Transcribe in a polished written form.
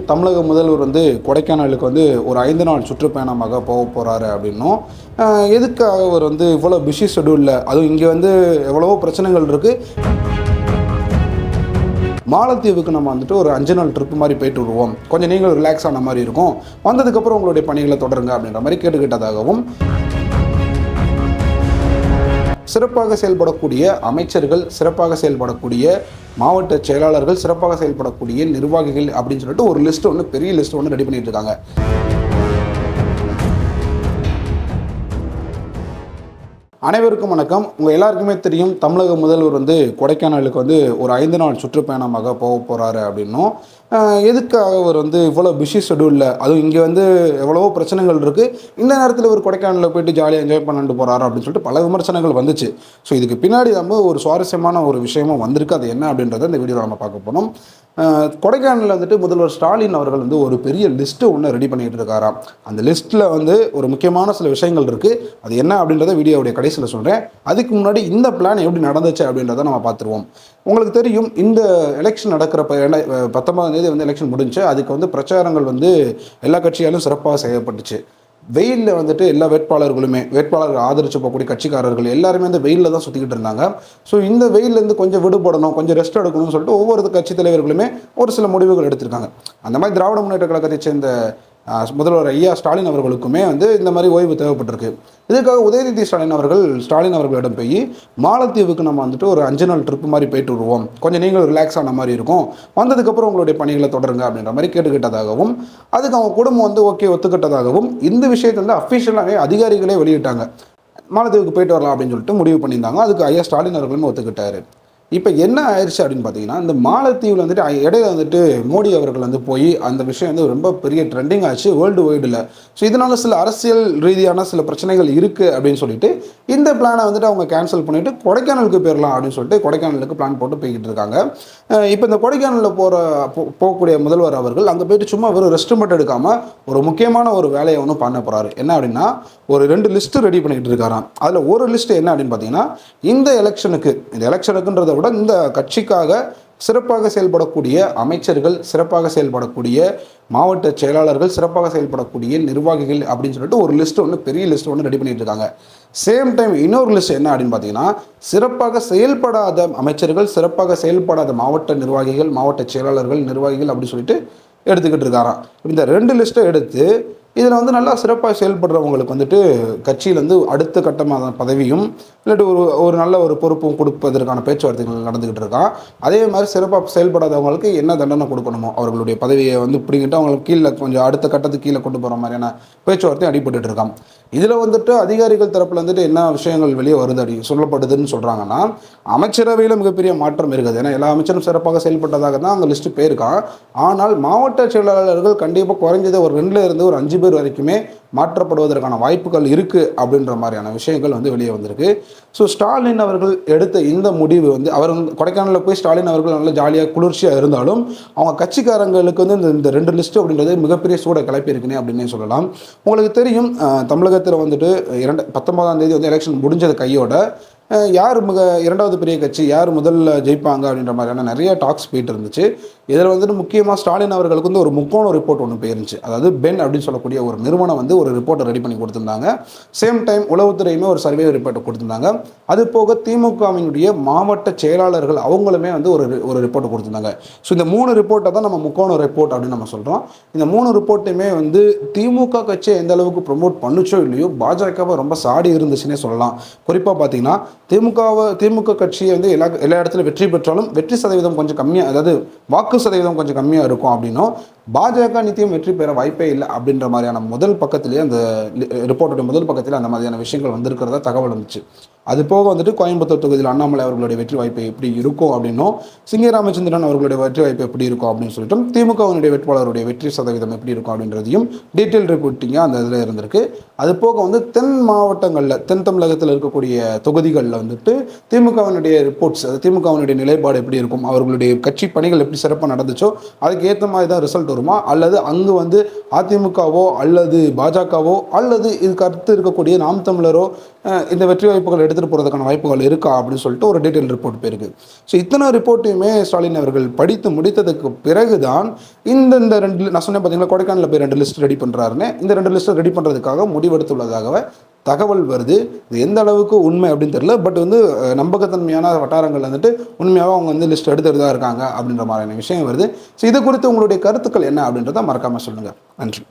தமிழக முதல்வர் கொடைக்கானலுக்கு ஒரு 5 நாள் சுற்றுப்பயணமாக போக போகிறாரு அப்படின்னும், எதுக்காக அவர் இவ்வளோ பிஸி ஷெடியூலில், அதுவும் இங்கே எவ்வளவோ பிரச்சனைகள் இருக்குது. மாலத்தீவுக்கு நம்ம ஒரு 5 நாள் ட்ரிப் மாதிரி போயிட்டு வருவோம், கொஞ்சம் நீங்களும் ரிலாக்ஸ் ஆன மாதிரி இருக்கும், வந்ததுக்கப்புறம் உங்களுடைய பணிகளை தொடருங்க அப்படின்ற மாதிரி கேட்டுக்கிட்டதாகவும், சிறப்பாக செயல்படக்கூடிய அமைச்சர்கள், சிறப்பாக செயல்படக்கூடிய மாவட்ட செயலாளர்கள், சிறப்பாக செயல்படக்கூடிய நிர்வாகிகள் அப்படின்னு சொல்லிட்டு ஒரு லிஸ்ட் பெரிய லிஸ்ட் ரெடி பண்ணிட்டு இருக்காங்க. அனைவருக்கும் வணக்கம். உங்கள் எல்லாருக்குமே தெரியும், தமிழக முதல்வர் கொடைக்கானலுக்கு ஒரு 5 நாள் சுற்றுப்பயணமாக போக போகிறாரு அப்படின்னும், எதுக்காக அவர் இவ்வளோ பிஸி ஷெடியூலில், அதுவும் இங்கே எவ்வளவோ பிரச்சனைகள் இருக்குது, இந்த நேரத்தில் ஒரு கொடைக்கானலில் போயிட்டு ஜாலியாக என்ஜாய் பண்ணிட்டு போகிறாரு அப்படின்னு சொல்லிட்டு பல விமர்சனங்கள் வந்துச்சு. ஸோ இதுக்கு பின்னாடி ஒரு சுவாரஸ்யமான ஒரு விஷயமும் வந்திருக்கு. அது என்ன அப்படின்றத இந்த வீடியோவில் நம்ம பார்க்க போனோம். கொடைக்கானலில் முதல்வர் ஸ்டாலின் அவர்கள் ஒரு பெரிய லிஸ்ட்டு ஒன்று ரெடி பண்ணிகிட்டு இருக்காராம். அந்த லிஸ்ட்டில் ஒரு முக்கியமான சில விஷயங்கள் இருக்குது. அது என்ன அப்படின்றத வீடியோவுடைய கடைசியில் சொல்கிறேன். அதுக்கு முன்னாடி இந்த பிளான் எப்படி நடந்துச்சு அப்படின்றத நம்ம பார்த்துருவோம். உங்களுக்கு தெரியும், இந்த எலெக்ஷன் நடக்கிறப்ப 19ஆம் தேதி எலெக்ஷன் முடிஞ்சு, அதுக்கு பிரச்சாரங்கள் எல்லா கட்சியாலும் சிறப்பாக செய்யப்பட்டுச்சு. வெயிலில் எல்லா வேட்பாளர்கள் ஆதரிச்சு போகக்கூடிய கட்சிக்காரர்கள் எல்லாருமே வெயிலில் தான் சுற்றிக்கிட்டு இருந்தாங்க. ஸோ இந்த வெயிலேருந்து கொஞ்சம் விடுபடணும், கொஞ்சம் ரெஸ்ட் எடுக்கணும்னு சொல்லிட்டு ஒவ்வொரு கட்சி தலைவர்களுமே ஒரு சில முடிவுகள் எடுத்திருக்காங்க. அந்த மாதிரி திராவிட முன்னேற்ற கழகத்தை சேர்ந்த முதல்வர் ஐயா ஸ்டாலின் அவர்களுக்குமே இந்த மாதிரி ஓய்வு தேவைப்பட்டிருக்கு. இதுக்காக உதயநிதி ஸ்டாலின் அவர்களிடம் போய் மாலத்தீவுக்கு நம்ம ஒரு 5 நாள் ட்ரிப் மாதிரி போயிட்டு வருவோம், கொஞ்சம் நீங்களும் ரிலாக்ஸ் ஆன மாதிரி இருக்கும், வந்ததுக்கப்புறம் உங்களுடைய பணிகளை தொடருங்க அப்படின்ற மாதிரி கேட்டுக்கிட்டதாகவும், அதுக்கு அவங்க குடும்பம் ஓகே ஒத்துக்கிட்டதாகவும், இந்த விஷயத்தை அஃபிஷியலாகவே அதிகாரிகளே வெளியிட்டாங்க. மாலத்தீவுக்கு போயிட்டு வரலாம் அப்படின்னு சொல்லிட்டு முடிவு பண்ணியிருந்தாங்க. அதுக்கு ஐயா ஸ்டாலின் அவர்களுமே ஒத்துக்கிட்டாரு. இப்போ என்ன ஆயிடுச்சு அப்படின்னு பார்த்தீங்கன்னா, இந்த மாலத்தீவில் இடையில மோடி அவர்கள் போய் அந்த விஷயம் ரொம்ப பெரிய ட்ரெண்டிங் ஆச்சு வேர்ல்டு வைடில். ஸோ இதனால சில அரசியல் ரீதியான சில பிரச்சனைகள் இருக்குது அப்படின்னு சொல்லிட்டு இந்த பிளானை அவங்க கேன்சல் பண்ணிவிட்டு கொடைக்கானலுக்கு போயிடலாம் அப்படின்னு சொல்லிட்டு கொடைக்கானலுக்கு பிளான் போட்டு போய்கிட்டு இருக்காங்க. இப்போ இந்த கொடைக்கானலில் போகக்கூடிய முதல்வர் அவர்கள் அங்கே போயிட்டு சும்மா வெறும் ரெஸ்ட் மட்டும் எடுக்காமல் ஒரு முக்கியமான ஒரு வேலையை பண்ண போகிறாரு. என்ன அப்படின்னா, ஒரு 2 லிஸ்ட்டு ரெடி பண்ணிக்கிட்டு இருக்காராம். அதில் ஒரு லிஸ்ட்டு என்ன அப்படின்னு பார்த்தீங்கன்னா, இந்த எலெக்ஷனுக்குன்றதை விட இந்த கட்சிக்காக சிறப்பாக செயல்படக்கூடிய அமைச்சர்கள், சிறப்பாக செயல்படக்கூடிய மாவட்ட செயலாளர்கள், சிறப்பாக செயல்படக்கூடிய நிர்வாகிகள் அப்படின்னு சொல்லிட்டு ஒரு லிஸ்ட் பெரிய லிஸ்ட் ரெடி பண்ணிட்டு இருக்காங்க. சேம் டைம் இன்னொரு லிஸ்ட் என்ன அப்படின்னு பார்த்தீங்கன்னா, சிறப்பாக செயல்படாத அமைச்சர்கள், சிறப்பாக செயல்படாத மாவட்ட நிர்வாகிகள், மாவட்ட செயலாளர்கள், நிர்வாகிகள் அப்படின்னு சொல்லிட்டு எடுத்துக்கிட்டு இருக்காராம். இந்த 2 லிஸ்ட்டை எடுத்து இதில் நல்லா சிறப்பாக செயல்படுறவங்களுக்கு கட்சியிலேருந்து அடுத்த கட்டமாக பதவியும் இல்லாட்டி ஒரு நல்ல ஒரு பொறுப்பும் கொடுப்பதற்கான பேச்சுவார்த்தைகள் நடந்துக்கிட்டு இருக்கான். அதே மாதிரி சிறப்பாக செயல்படாதவங்களுக்கு என்ன தண்டனை கொடுக்கணுமோ அவர்களுடைய பதவியை பிடிங்கிட்டு அவங்களுக்கு கீழே கொஞ்சம் அடுத்த கட்டத்துக்கு கீழே கொண்டு போகிற மாதிரியான பேச்சுவார்த்தை அடிபட்டு இருக்கான். இதில் அதிகாரிகள் தரப்பில் என்ன விஷயங்கள் வெளியே வருது சொல்லப்படுதுன்னு சொல்கிறாங்கன்னா, அமைச்சரவையில் மிகப்பெரிய மாற்றம் இருக்குது. ஏன்னா எல்லா அமைச்சரும் சிறப்பாக செயல்பட்டதாக தான் அங்கே லிஸ்ட்டு போயிருக்கான். ஆனால் மாவட்ட செயலாளர்கள் கண்டிப்பாக குறைஞ்சது ஒரு 2ல இருந்து ஒரு 5 பேர் வரைக்குமே மாற்றப்படுவதற்கான வாய்ப்புகள் இருக்குது அப்படின்ற மாதிரியான விஷயங்கள் வெளியே வந்திருக்கு. ஸோ ஸ்டாலின் அவர்கள் எடுத்த இந்த முடிவு அவர் கொடைக்கானலில் போய் ஸ்டாலின் அவர்கள் நல்லா ஜாலியாக குளிர்ச்சியாக இருந்தாலும் அவங்க கட்சிக்காரங்களுக்கு இந்த 2 லிஸ்ட்டு அப்படின்றது மிகப்பெரிய சூட கிளப்பி இருக்குன்னே அப்படின்னே சொல்லலாம். உங்களுக்கு தெரியும், தமிழகத்தில் 19ஆம் தேதி எலெக்ஷன் முடிஞ்சது கையோட யார் இரண்டாவது பெரிய கட்சி, யார் முதல்ல ஜெயிப்பாங்க அப்படின்ற மாதிரியான நிறைய டாக்ஸ் போயிட்டு இருந்துச்சு. இதில் முக்கியமாக ஸ்டாலின் அவர்களுக்கு ஒரு முக்கோண ரிப்போர்ட் ஒன்று போயிருந்துச்சு. அதாவது பென் அப்படின்னு சொல்லக்கூடிய ஒரு நிறுவனம் ஒரு ரிப்போர்ட்டை ரெடி பண்ணி கொடுத்துருந்தாங்க. சேம் டைம் உளவுத்துறையுமே ஒரு சர்வே ரிப்போர்ட்டை கொடுத்துருந்தாங்க. அது போக திமுகவினுடைய மாவட்ட செயலாளர்கள் அவங்களுமே ஒரு ரிப்போர்ட்டை கொடுத்துருந்தாங்க. ஸோ இந்த 3 ரிப்போர்ட்டை தான் நம்ம முக்கோண ரிப்போர்ட் அப்படின்னு நம்ம சொல்கிறோம். இந்த 3 ரிப்போர்ட்டுமே திமுக கட்சியை எந்த அளவுக்கு ப்ரொமோட் பண்ணுச்சோ இல்லையோ, பாஜகவை ரொம்ப சாடி இருந்துச்சுன்னே சொல்லலாம். குறிப்பாக பார்த்தீங்கன்னா, திமுக கட்சியை எல்லா இடத்துலையும் வெற்றி பெற்றாலும் வெற்றி சதவீதம் கொஞ்சம் கம்மியாக, அதாவது வாக்கு சதவீதம் கொஞ்சம் கம்மியாக இருக்கும் அப்படின்னும், பாஜக நித்தியம் வெற்றி பெற வாய்ப்பே இல்லை அப்படின்ற மாதிரியான முதல் பக்கத்திலேயே அந்த ரிப்போர்ட்டுடைய முதல் பக்கத்தில் அந்த மாதிரியான விஷயங்கள் வந்திருக்கிறதா தகவல் வந்துச்சு. அது போக கோயம்புத்தூர் தொகுதியில் அண்ணாமலை அவர்களுடைய வெற்றி வாய்ப்பு எப்படி இருக்கும் அப்படின்னும், சிங்க ராமச்சந்திரன் அவர்களுடைய வெற்றி வாய்ப்பு எப்படி இருக்கும் அப்படின்னு சொல்லிட்டு, திமுகவினுடைய வேட்பாளருடைய வெற்றி சதவீதம் எப்படி இருக்கும் அப்படின்றதையும் டீட்டெயில் ரிப்போர்ட்டிங்காக அந்த இதில் இருந்திருக்கு. அது போக தென் மாவட்டங்களில், தென் தமிழகத்தில் இருக்கக்கூடிய தொகுதிகளில் திமுகவினுடைய ரிப்போர்ட்ஸ், திமுகவினுடைய நிலைப்பாடு எப்படி இருக்கும், அவர்களுடைய கட்சி பணிகள் எப்படி சிறப்பாக நடந்துச்சோ அதுக்கு ஏற்ற மாதிரி தான் ரிசல்ட் வரும். வருமா, அல்லது அங்கு வந்து அதிமுகவோ அல்லது பாஜகவோ அல்லது இதுக்கு அடுத்து இருக்கக்கூடிய நாம் தமிழரோ இந்த வெற்றி வாய்ப்புகள் எடுத்துகிட்டு போகிறதுக்கான வாய்ப்புகள் இருக்கா அப்படின்னு சொல்லிட்டு ஒரு டீட்டெயில் ரிப்போர்ட் போயிருக்கு. ஸோ இத்தனை ரிப்போர்ட்டையுமே ஸ்டாலின் அவர்கள் படித்து முடித்ததுக்கு பிறகுதான் இந்த ரெண்டு நான் சொன்னேன் பார்த்தீங்களா, கொடைக்கானலில் போய் 2 லிஸ்ட் ரெடி பண்ணுறாருன்னு, இந்த 2 லிஸ்ட் ரெடி பண்ணுறதுக்காக முடிவெடுத்துள்ளதாகவே தகவல் வருது. இது எந்த அளவுக்கு உண்மை அப்படின்னு தெரியல. பட் வந்து நம்பகத்தன்மையான வட்டாரங்கள் வந்துட்டு உண்மையாக அவங்க வந்து லிஸ்ட் எடுத்துகிட்டு தான் இருக்காங்க அப்படின்ற மாதிரியான விஷயம் வருது. ஸோ இது குறித்து உங்களுடைய கருத்துக்கள் என்ன அப்படின்றத மறக்காமல் சொல்லுங்கள். நன்றி.